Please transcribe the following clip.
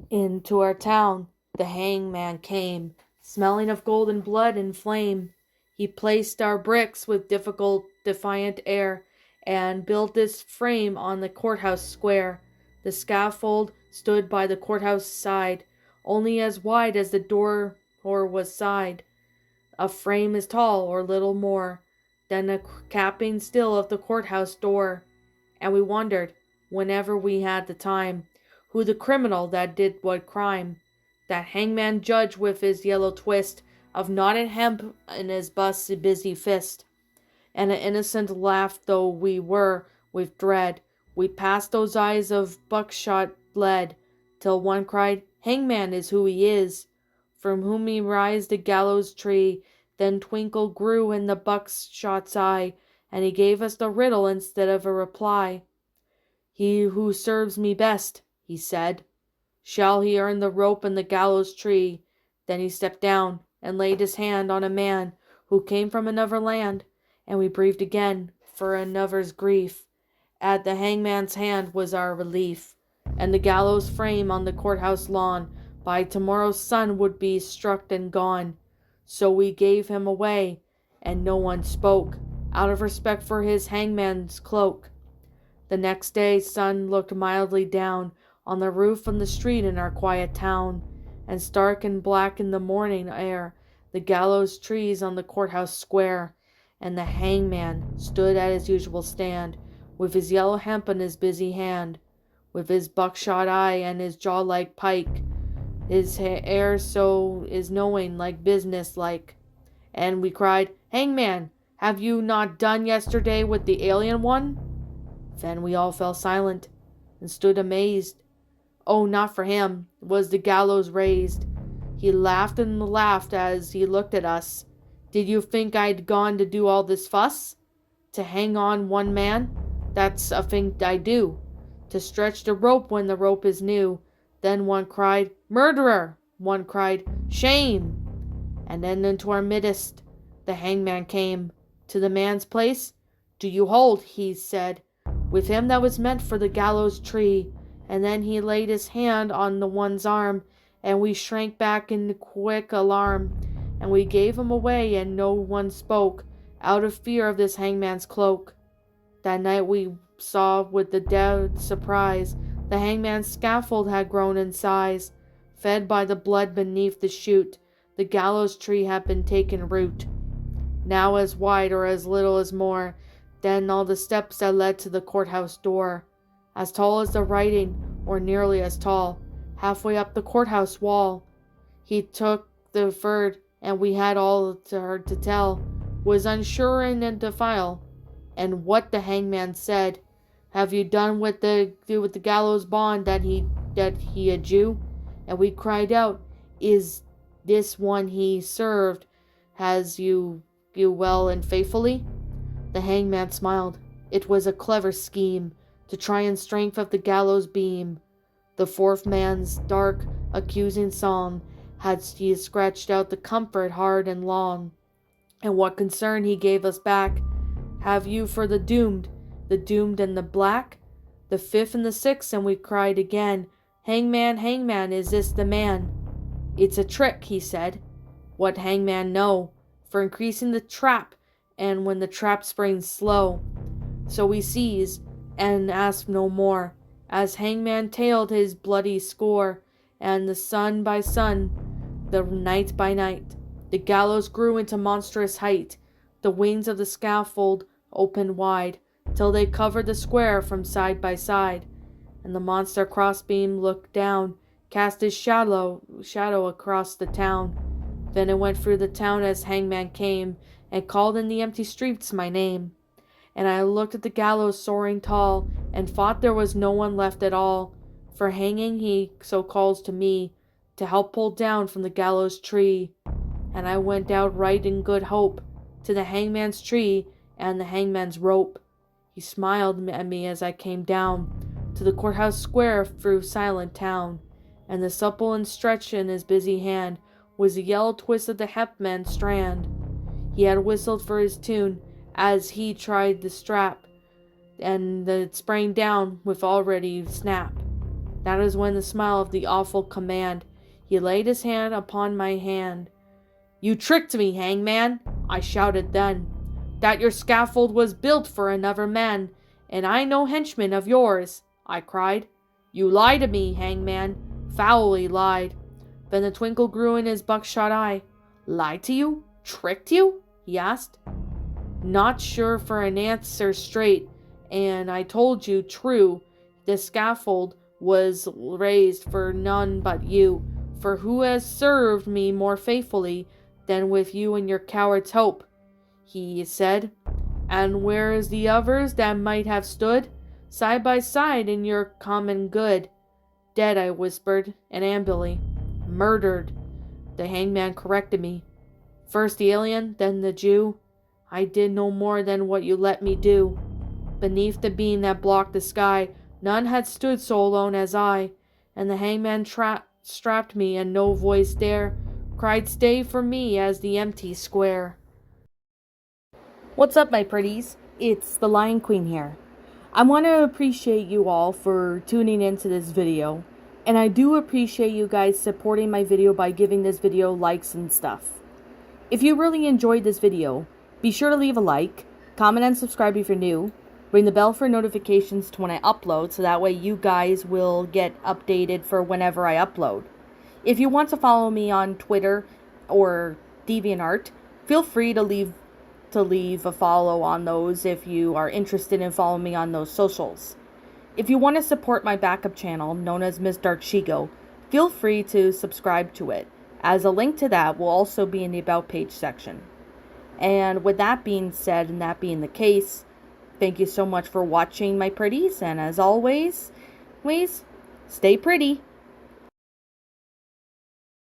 Into our town the hangman came, smelling of golden blood and flame. He placed our bricks with difficult, defiant air, and built this frame on the courthouse square. The scaffold stood by the courthouse side, only as wide as the door or was side. A frame is tall, or little more, than a capping still of the courthouse door. And we wondered, whenever we had the time, who the criminal that did what crime. That hangman judge with his yellow twist of knotted hemp in his busy fist. And an innocent laugh though we were, with dread, we passed those eyes of buckshot lead, till one cried, Hangman is who he is, from whom he rise the gallows tree. Then twinkle grew in the buckshot's eye, and he gave us the riddle instead of a reply. He who serves me best, he said, shall he earn the rope and the gallows tree. Then he stepped down and laid his hand on a man who came from another land, and we breathed again for another's grief. At the hangman's hand was our relief, and the gallows frame on the courthouse lawn by tomorrow's sun would be struck and gone. So we gave him away, and no one spoke, out of respect for his hangman's cloak. The next day sun looked mildly down on the roof and the street in our quiet town, and stark and black in the morning air the gallows trees on the courthouse square, and the hangman stood at his usual stand, with his yellow hemp in his busy hand, with his buckshot eye and his jaw like pike, his air so is knowing like business like. And we cried, Hangman, have you not done yesterday with the alien one? Then we all fell silent, and stood amazed. Oh, not for him was the gallows raised. He laughed and laughed as he looked at us. Did you think I'd gone to do all this fuss? To hang on one man? That's a thing I do. To stretch the rope when the rope is new. Then one cried, Murderer! One cried, Shame! And then into our midst the hangman came. To the man's place? Do you hold, he said, with him that was meant for the gallows tree. And then he laid his hand on the one's arm, and we shrank back in quick alarm. And we gave him away, and no one spoke, out of fear of this hangman's cloak. That night we saw with the dead surprise the hangman's scaffold had grown in size. Fed by the blood beneath the shoot, the gallows tree had been taken root. Now as wide or as little as more than all the steps that led to the courthouse door. As tall as the writing, or nearly as tall, halfway up the courthouse wall. He took the third, and we had all to her to tell, was unsure and to file. And what the hangman said, have you done with the gallows bond that he a Jew? And we cried out, is this one he served, has you well and faithfully? The hangman smiled. It was a clever scheme, to try and strength of the gallows beam. The fourth man's dark, accusing song had he scratched out the comfort hard and long. And what concern he gave us back, have you for the doomed and the black? The fifth and the sixth, and we cried again, Hangman, hangman, is this the man? It's a trick, he said. What hangman know? For increasing the trap, and when the trap springs slow. So we seized, and asked no more, as hangman tailed his bloody score, and the sun by sun, the night by night, the gallows grew into monstrous height, the wings of the scaffold opened wide, till they covered the square from side by side, and the monster crossbeam looked down, cast his shadow across the town. Then it went through the town as hangman came, and called in the empty streets my name. And I looked at the gallows soaring tall, and thought there was no one left at all, for hanging he so calls to me, to help pull down from the gallows tree. And I went out right in good hope, to the hangman's tree and the hangman's rope. He smiled at me as I came down to the courthouse square through silent town, and the supple and stretch in his busy hand was the yellow twist of the hempman strand. He had whistled for his tune as he tried the strap, and it sprang down with already snap. That is when the smile of the awful command. He laid his hand upon my hand. "You tricked me, Hangman," I shouted then. "That your scaffold was built for another man, and I no henchman of yours," I cried. "You lied to me, Hangman, foully lied." Then the twinkle grew in his buckshot eye. "Lied to you? Tricked you?" he asked. Not sure for an answer straight, and I told you true. The scaffold was raised for none but you, for who has served me more faithfully than with you and your coward's hope? He said. And where is the others that might have stood side by side in your common good? Dead, I whispered, and ambly. Murdered, the hangman corrected me. First the alien, then the Jew. I did no more than what you let me do. Beneath the beam that blocked the sky, none had stood so alone as I, and the hangman strapped me, and no voice there cried stay for me as the empty square. What's up, my pretties? It's the Lion Queen here. I want to appreciate you all for tuning into this video, and I do appreciate you guys supporting my video by giving this video likes and stuff. If you really enjoyed this video, be sure to leave a like, comment and subscribe if you're new, ring the bell for notifications to when I upload so that way you guys will get updated for whenever I upload. If you want to follow me on Twitter or DeviantArt, feel free to leave a follow on those if you are interested in following me on those socials. If you want to support my backup channel, known as Ms. Dark Shigo, feel free to subscribe to it, as a link to that will also be in the About page section. And with that being said, and that being the case, thank you so much for watching, my pretties, and as always, please stay pretty.